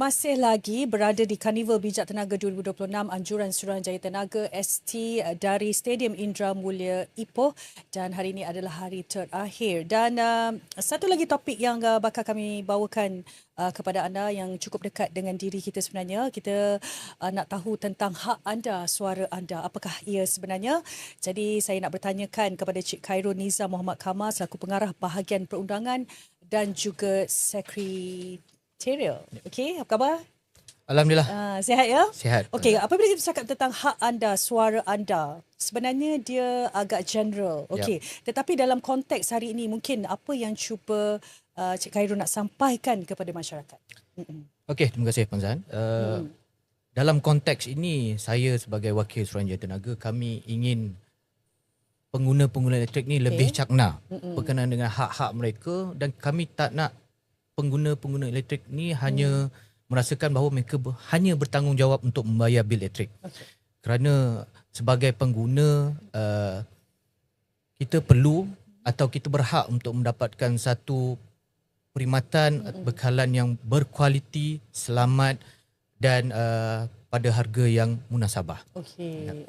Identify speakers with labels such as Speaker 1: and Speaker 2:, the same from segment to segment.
Speaker 1: masih lagi berada di Karnival Bijak Tenaga 2026 Anjuran Suruhanjaya Tenaga ST dari Stadium Indra Mulia Ipoh, dan hari ini adalah hari terakhir. Dan satu lagi topik yang bakal kami bawakan kepada anda yang cukup dekat dengan diri kita sebenarnya. Kita nak tahu tentang hak anda, suara anda. Apakah ia sebenarnya? Jadi saya nak bertanyakan kepada Cik Khairul Nizam Muhammad Kamal selaku pengarah bahagian perundangan dan juga sekretariat. Okey, apa khabar?
Speaker 2: Alhamdulillah.
Speaker 1: Sihat ya?
Speaker 2: Sihat.
Speaker 1: Okey, apabila kita cakap tentang hak anda, suara anda, sebenarnya dia agak general. Okey, tetapi dalam konteks hari ini mungkin apa yang cuba Cik Khairul nak sampaikan kepada masyarakat?
Speaker 2: Okey, terima kasih Puan Zan. Dalam konteks ini, saya sebagai wakil Suruhanjaya Tenaga, kami ingin pengguna-pengguna elektrik ni lebih cakna berkenaan dengan hak-hak mereka, dan kami tak nak pengguna-pengguna elektrik ni hanya merasakan bahawa mereka hanya bertanggungjawab untuk membayar bil elektrik. Kerana sebagai pengguna, kita perlu atau kita berhak untuk mendapatkan satu perkhidmatan bekalan yang berkualiti, selamat dan pada harga yang munasabah.
Speaker 1: Okey.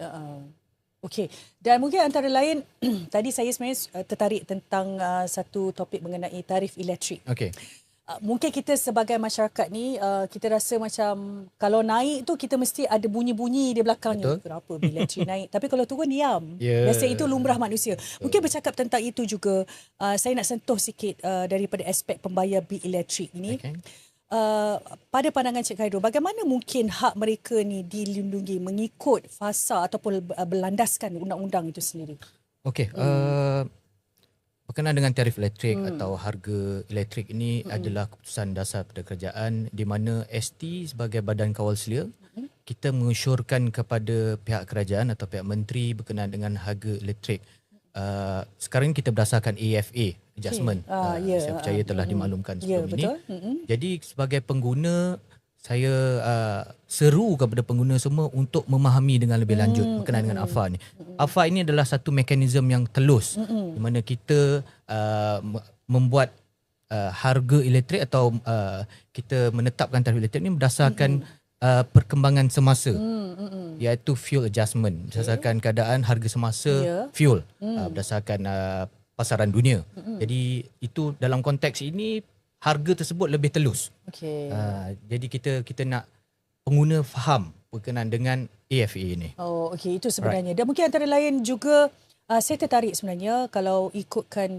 Speaker 1: Okey, dan mungkin antara lain tadi saya sebenarnya tertarik tentang satu topik mengenai tarif elektrik.
Speaker 2: Okey.
Speaker 1: Mungkin kita sebagai masyarakat ni kita rasa macam kalau naik tu kita mesti ada bunyi-bunyi di belakangnya.
Speaker 2: Betul.
Speaker 1: Kenapa bil elektrik naik? Tapi kalau turun diam.
Speaker 2: Ya.
Speaker 1: Biasa itu lumrah manusia. Mungkin bercakap tentang itu juga, saya nak sentuh sikit daripada aspek pembayar bil elektrik ini.
Speaker 2: Okay.
Speaker 1: Pada pandangan Cik Khairul, bagaimana mungkin hak mereka ni dilindungi mengikut fasa ataupun berlandaskan undang-undang itu sendiri?
Speaker 2: Okey, berkenaan dengan tarif elektrik atau harga elektrik ini adalah keputusan dasar pada kerajaan, di mana ST sebagai badan kawal selia, kita mengesyorkan kepada pihak kerajaan atau pihak menteri berkenaan dengan harga elektrik. Sekarang kita berdasarkan AFA adjustment. Saya percaya telah dimaklumkan sebelum ini. Jadi sebagai pengguna, saya seru kepada pengguna semua untuk memahami dengan lebih lanjut berkenaan dengan AFA ni. AFA ini adalah satu mekanisme yang telus di mana kita membuat harga elektrik atau kita menetapkan tarif elektrik ini berdasarkan perkembangan semasa, iaitu fuel adjustment, berdasarkan keadaan harga semasa fuel, berdasarkan pasaran dunia. Jadi itu dalam konteks ini harga tersebut lebih telus. Jadi kita nak pengguna faham berkenaan dengan AFA ini.
Speaker 1: Oh, okey, itu sebenarnya. Dan mungkin antara lain juga saya tertarik sebenarnya kalau ikutkan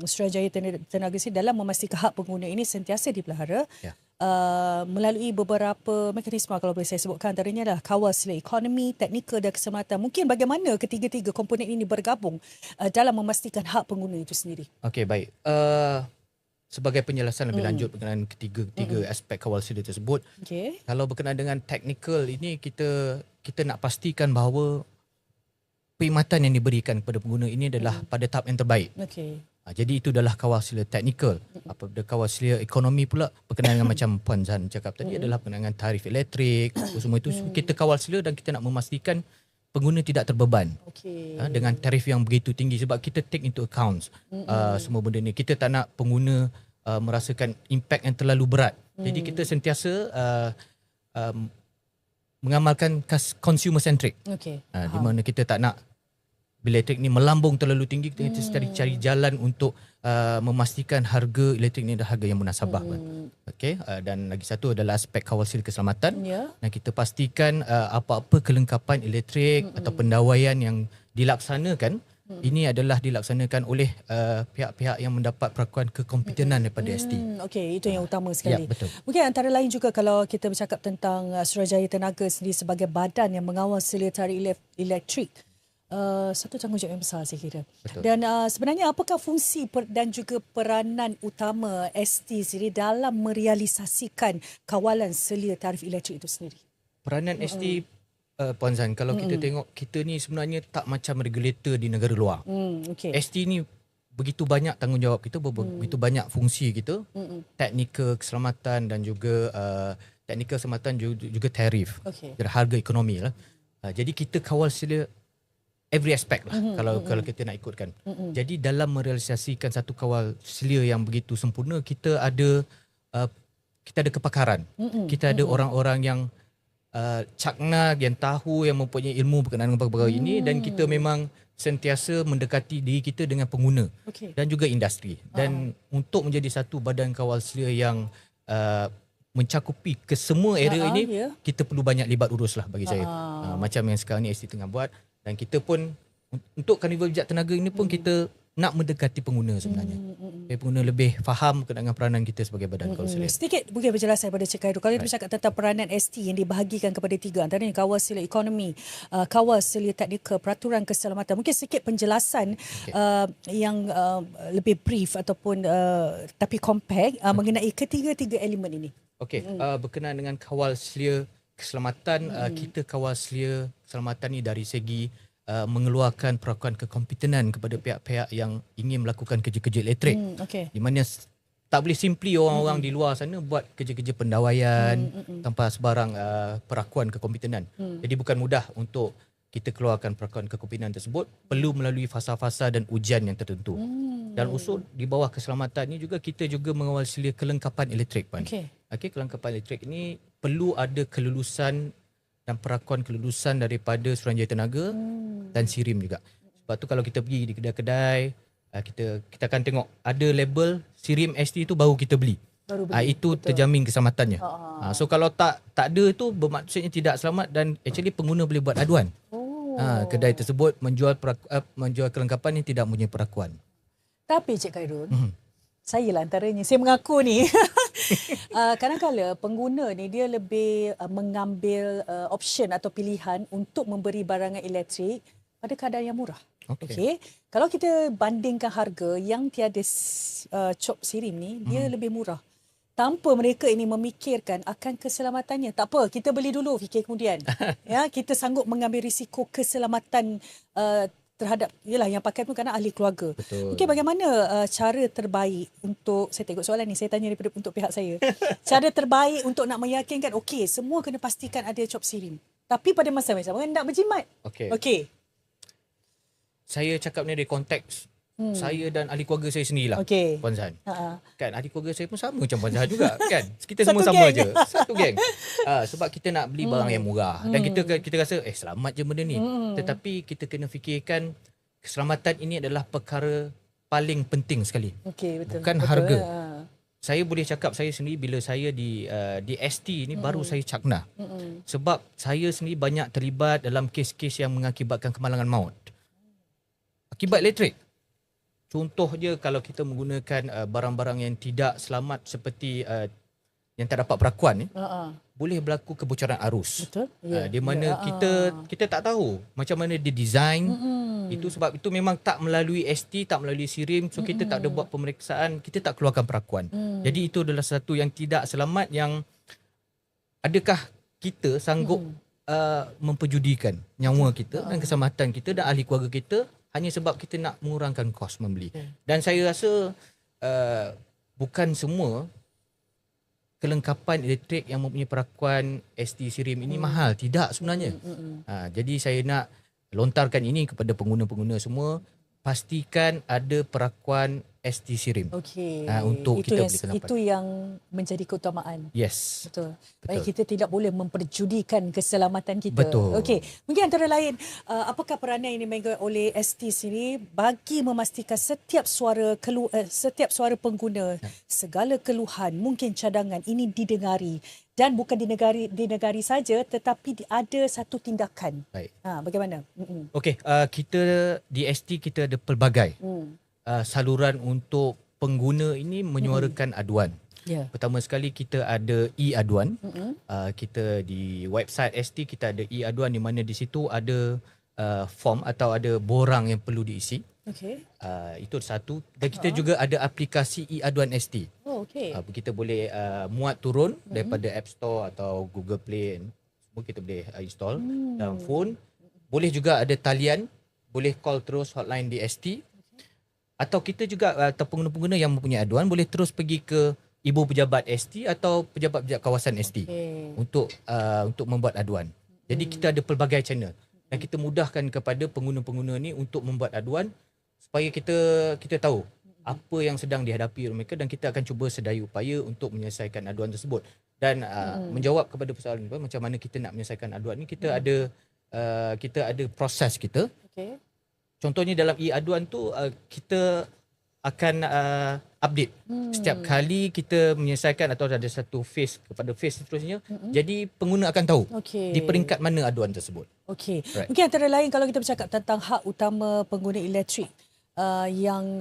Speaker 1: Suruhanjaya Tenaga sini dalam memastikan hak pengguna ini sentiasa dipelihara. Melalui beberapa mekanisme, kalau boleh saya sebutkan, antaranya adalah kawal selia ekonomi, teknikal dan keselamatan. Mungkin bagaimana ketiga-tiga komponen ini bergabung dalam memastikan hak pengguna itu sendiri?
Speaker 2: Okey, baik. Sebagai penjelasan lebih lanjut berkenaan ketiga aspek kawal selia tersebut. Kalau berkenaan dengan teknikal ini, kita nak pastikan bahawa perkhidmatan yang diberikan kepada pengguna ini adalah pada tahap yang terbaik. Jadi itu adalah kawal selia teknikal. Apabila kawal selia ekonomi pula berkenaan dengan macam Puan Zan cakap tadi adalah berkenaan dengan tarif elektrik, semua itu kita kawal selia dan kita nak memastikan pengguna tidak terbeban dengan tarif yang begitu tinggi, sebab kita take into account semua benda ni. Kita tak nak pengguna merasakan impak yang terlalu berat. Jadi kita sentiasa mengamalkan consumer centric. Di mana kita tak nak bil elektrik ni melambung terlalu tinggi. Kita cari jalan untuk memastikan harga elektrik ni adalah harga yang munasabah. Dan lagi satu adalah aspek kawal selia keselamatan. Dan kita pastikan apa-apa kelengkapan elektrik atau pendawaian yang dilaksanakan ini adalah dilaksanakan oleh pihak-pihak yang mendapat perakuan kekompitenan daripada ST.
Speaker 1: Okey, itu yang utama sekali.
Speaker 2: Ya, betul.
Speaker 1: Mungkin antara lain juga kalau kita bercakap tentang Suruhanjaya Tenaga sendiri sebagai badan yang mengawal selia tarif elektrik, satu tanggungjawab yang besar saya kira.
Speaker 2: Betul.
Speaker 1: Dan sebenarnya apakah fungsi dan juga peranan utama ST sendiri dalam merealisasikan kawalan selia tarif elektrik itu sendiri?
Speaker 2: Peranan ST, Puan Zan, kalau kita tengok, kita ni sebenarnya tak macam regulator di negara luar. ST ni begitu banyak tanggungjawab kita, begitu banyak fungsi kita, teknikal keselamatan dan juga teknikal keselamatan juga tarif, harga ekonomi lah. Jadi kita kawal selia every aspect lah kalau kita nak ikutkan. Jadi dalam merealisasikan satu kawal selia yang begitu sempurna, kita ada kita ada kepakaran. Kita ada orang-orang yang cakna, yang tahu, yang mempunyai ilmu berkenaan dengan perkara ini, dan kita memang sentiasa mendekati diri kita dengan pengguna dan juga industri. Dan untuk menjadi satu badan kawal selia yang mencakupi ke semua area ini, kita perlu banyak libat urus lah bagi saya. Macam yang sekarang ni ST tengah buat, dan kita pun untuk Karnival Bijak Tenaga ini pun kita nak mendekati pengguna sebenarnya. Supaya pengguna lebih faham dengan peranan kita sebagai badan kawal selia.
Speaker 1: Sedikit mungkin penjelasan pada Cik Khairul. Kalau kita bercakap tentang peranan ST yang dibahagikan kepada tiga, antaranya kawal selia ekonomi, kawal selia teknikal, peraturan keselamatan. Mungkin sedikit penjelasan yang lebih brief ataupun tapi compact mengenai ketiga-tiga elemen ini.
Speaker 2: Okey, berkenaan dengan kawal selia keselamatan, kita kawal selia keselamatan ni dari segi mengeluarkan perakuan kekompitenan kepada pihak-pihak yang ingin melakukan kerja-kerja elektrik. Di mana tak boleh simply orang-orang di luar sana buat kerja-kerja pendawaian tanpa sebarang perakuan kekompitenan. Jadi bukan mudah untuk kita keluarkan perakuan kekompitenan tersebut, perlu melalui fasa-fasa dan ujian yang tertentu. Dan usul di bawah keselamatan ni juga kita juga mengawal selia kelengkapan elektrik, Puan. Kelengkapan elektrik ini perlu ada kelulusan dan perakuan kelulusan daripada Suruhanjaya Tenaga dan SIRIM juga. Sebab tu kalau kita pergi di kedai-kedai, kita akan tengok ada label SIRIM ST itu baru kita beli. Itu betul. Terjamin keselamatannya. So kalau tak ada tu bermaksudnya tidak selamat, dan actually pengguna boleh buat aduan. Kedai tersebut menjual kelengkapan yang tidak mempunyai perakuan.
Speaker 1: Tapi Cik Khairul, saya lah antaranya, saya mengaku ni. Kadang-kadang pengguna ni dia lebih mengambil option atau pilihan untuk memberi barangan elektrik pada kadar yang murah. Okey. Kalau kita bandingkan harga yang tiada cop SIRIM ni, dia lebih murah. Tanpa mereka ini memikirkan akan keselamatannya. Tak apa, kita beli dulu, fikir kemudian. Kita sanggup mengambil risiko keselamatan terhadap yang pakai pun kerana ahli keluarga. Okey, bagaimana cara terbaik untuk, saya tengok soalan ni, saya tanya daripada untuk pihak saya. Cara terbaik untuk nak meyakinkan okey, semua kena pastikan ada cop SIRIM. Tapi pada masa yang sama nak berjimat. Okey.
Speaker 2: Saya cakap ni dari konteks saya dan ahli keluarga saya sendirilah, Puan Zahan. Kan ahli keluarga saya pun sama macam Puan Zahan juga kan. Kita semua sama je. Satu geng. Sebab kita nak beli barang yang murah dan kita rasa selamat je benda ni. Tetapi kita kena fikirkan keselamatan ini adalah perkara paling penting sekali.
Speaker 1: Betul.
Speaker 2: Bukan harga. Saya boleh cakap saya sendiri bila saya di ST ni baru saya cakna. Sebab saya sendiri banyak terlibat dalam kes-kes yang mengakibatkan kemalangan maut akibat elektrik. Contoh je, kalau kita menggunakan barang-barang yang tidak selamat seperti yang tak dapat perakuan ni, boleh berlaku kebocoran arus.
Speaker 1: Betul.
Speaker 2: Di mana kita tak tahu macam mana dia design. Itu sebab itu memang tak melalui ST, tak melalui SIRIM. So kita tak ada buat pemeriksaan, kita tak keluarkan perakuan. Jadi itu adalah satu yang tidak selamat, yang adakah kita sanggup memperjudikan nyawa kita dan keselamatan kita dan ahli keluarga kita hanya sebab kita nak mengurangkan kos membeli. Dan saya rasa bukan semua kelengkapan elektrik yang mempunyai perakuan ST SIRIM ini mahal. Tidak sebenarnya. Jadi saya nak lontarkan ini kepada pengguna-pengguna semua. Pastikan ada perakuan ST SIRIM. Untuk
Speaker 1: itu
Speaker 2: kita beli kelengkapan.
Speaker 1: Itu yang menjadi keutamaan.
Speaker 2: Yes.
Speaker 1: Betul. Baik, kita tidak boleh memperjudikan keselamatan kita.
Speaker 2: Betul.
Speaker 1: Okey, mungkin antara lain apakah peranan yang dimainkan oleh ST sini bagi memastikan setiap setiap suara pengguna, segala keluhan, mungkin cadangan ini didengari, dan bukan didengari saja, tetapi ada satu tindakan.
Speaker 2: Baik.
Speaker 1: Bagaimana?
Speaker 2: Okey, kita di ST kita ada pelbagai saluran untuk pengguna ini menyuarakan aduan. Pertama sekali kita ada e-aduan. Kita di website ST kita ada e-aduan, di mana di situ ada form atau ada borang yang perlu diisi. Itu satu. Dan kita juga ada aplikasi e-aduan ST. Kita boleh muat turun daripada App Store atau Google Play. Semua kita boleh install dalam phone. Boleh juga ada talian, boleh call terus hotline di ST. Atau kita juga atau pengguna-pengguna yang mempunyai aduan boleh terus pergi ke ibu pejabat ST atau pejabat-pejabat kawasan ST untuk membuat aduan. Jadi kita ada pelbagai channel dan kita mudahkan kepada pengguna-pengguna ni untuk membuat aduan supaya kita tahu apa yang sedang dihadapi oleh mereka dan kita akan cuba sedaya upaya untuk menyelesaikan aduan tersebut. Dan menjawab kepada persoalan ni, macam mana kita nak menyelesaikan aduan ni, kita ada proses kita.
Speaker 1: Okey.
Speaker 2: Contohnya dalam e-aduan tu kita akan update setiap kali kita menyelesaikan atau ada satu phase kepada phase seterusnya. Jadi pengguna akan tahu di peringkat mana aduan tersebut.
Speaker 1: Okey.
Speaker 2: Right.
Speaker 1: Mungkin antara lain kalau kita bercakap tentang hak utama pengguna elektrik yang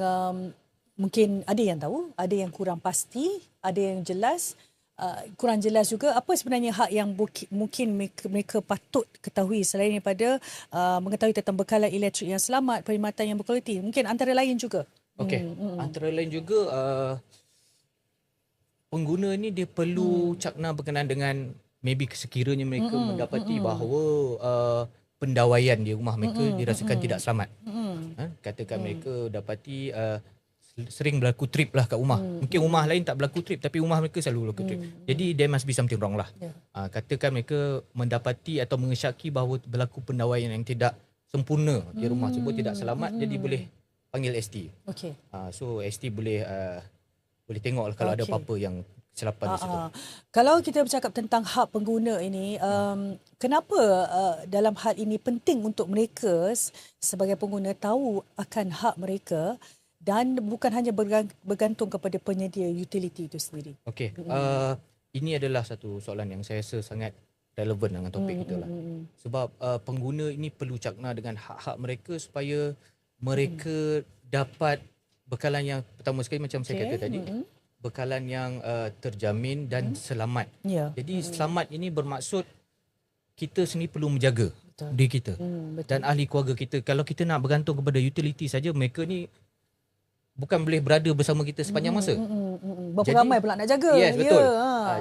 Speaker 1: mungkin ada yang tahu, ada yang kurang pasti, ada yang jelas, kurang jelas juga. Apa sebenarnya hak yang mungkin mereka patut ketahui selain daripada mengetahui tentang bekalan elektrik yang selamat, perkhidmatan yang berkualiti? Mungkin antara lain juga.
Speaker 2: Okey. Antara lain juga pengguna ni dia perlu cakna berkenaan dengan maybe sekiranya mereka mendapati bahawa pendawaian di rumah mereka dirasakan tidak selamat. Katakan mereka dapati sering berlaku trip lah kat rumah. Mungkin rumah lain tak berlaku trip tapi rumah mereka selalu berlaku trip. Jadi there must be something wrong lah. Katakan mereka mendapati atau mengesyaki bahawa berlaku pendawaian yang tidak sempurna di rumah tersebut, tidak selamat, jadi boleh panggil ST.
Speaker 1: Okey.
Speaker 2: So ST boleh tengok lah kalau ada apa-apa yang kesilapan tersebut.
Speaker 1: Kalau kita bercakap tentang hak pengguna ini, kenapa dalam hal ini penting untuk mereka sebagai pengguna tahu akan hak mereka dan bukan hanya bergantung kepada penyedia utility itu sendiri?
Speaker 2: Okey. Ini adalah satu soalan yang saya rasa sangat relevan dengan topik kita lah. Sebab pengguna ini perlu cakna dengan hak-hak mereka supaya mereka dapat bekalan yang pertama sekali macam saya kata tadi, bekalan yang terjamin dan selamat. Jadi selamat ini bermaksud kita sendiri perlu menjaga diri kita dan ahli keluarga kita. Kalau kita nak bergantung kepada utility saja, mereka ni bukan boleh berada bersama kita sepanjang masa.
Speaker 1: Berapa ramai pula nak jaga.
Speaker 2: Yes, betul.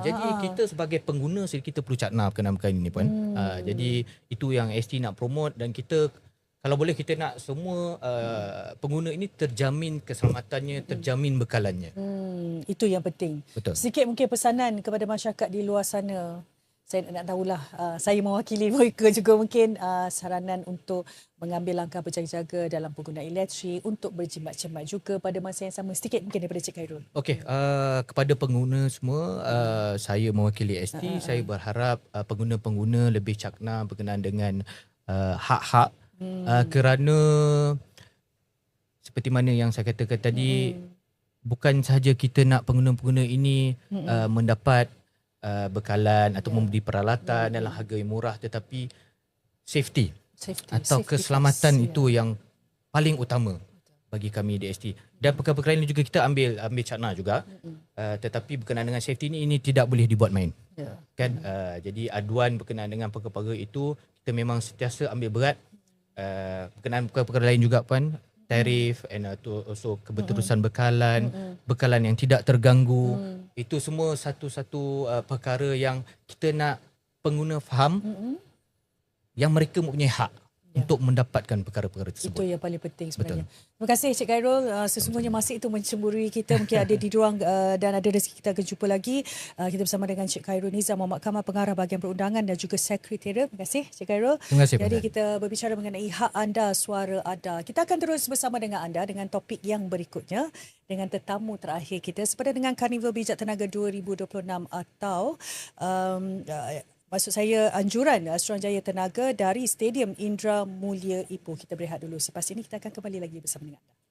Speaker 2: Jadi kita sebagai pengguna kita perlu cakna berkenaan ini pun. Jadi itu yang ST nak promote dan kita kalau boleh kita nak semua pengguna ini terjamin keselamatannya, terjamin bekalannya.
Speaker 1: Itu yang penting.
Speaker 2: Betul.
Speaker 1: Sedikit mungkin pesanan kepada masyarakat di luar sana. Saya nak tahulah, saya mewakili mereka juga mungkin saranan untuk mengambil langkah berjaga-jaga dalam penggunaan elektrik, untuk berjimat-jimat juga pada masa yang sama. Sedikit mungkin daripada Cik Khairul.
Speaker 2: Okey, kepada pengguna semua, saya mewakili ST, saya berharap pengguna-pengguna lebih cakna berkenaan dengan hak-hak. Kerana seperti mana yang saya katakan tadi, bukan sahaja kita nak pengguna-pengguna ini mendapat bekalan atau membeli peralatan dalam harga yang murah, tetapi safety atau keselamatan itu yang paling utama bagi kami di ST. Dan perkara-perkara ini juga kita ambil cakna juga. Tetapi berkenaan dengan safety ini tidak boleh dibuat main. Kan? Jadi aduan berkenaan dengan perkara-perkara itu kita memang sentiasa ambil berat. Berkenaan perkara-perkara lain juga pun, tarif and also keberterusan bekalan yang tidak terganggu. Itu semua satu-satu perkara yang kita nak pengguna faham yang mereka mempunyai hak untuk mendapatkan perkara-perkara tersebut.
Speaker 1: Itu yang paling penting sebenarnya. Betul. Terima kasih Cik Khairul. Sesungguhnya masih itu mencemburui kita. Mungkin ada di ruang dan ada rezeki kita akan jumpa lagi. Kita bersama dengan Cik Khairul Nizam Muhammad Kamal, Pengarah Bahagian Perundangan dan juga Sekretariat. Terima kasih Cik Khairul.
Speaker 2: Terima kasih.
Speaker 1: Jadi kita berbicara mengenai hak anda, suara anda. Kita akan terus bersama dengan anda dengan topik yang berikutnya dengan tetamu terakhir kita sepada dengan Karnival Bijak Tenaga 2026 atau maksud saya anjuran Suruhanjaya Tenaga dari Stadium Indra Mulia Ipoh. Kita berehat dulu. Selepas ini kita akan kembali lagi bersama dengan anda.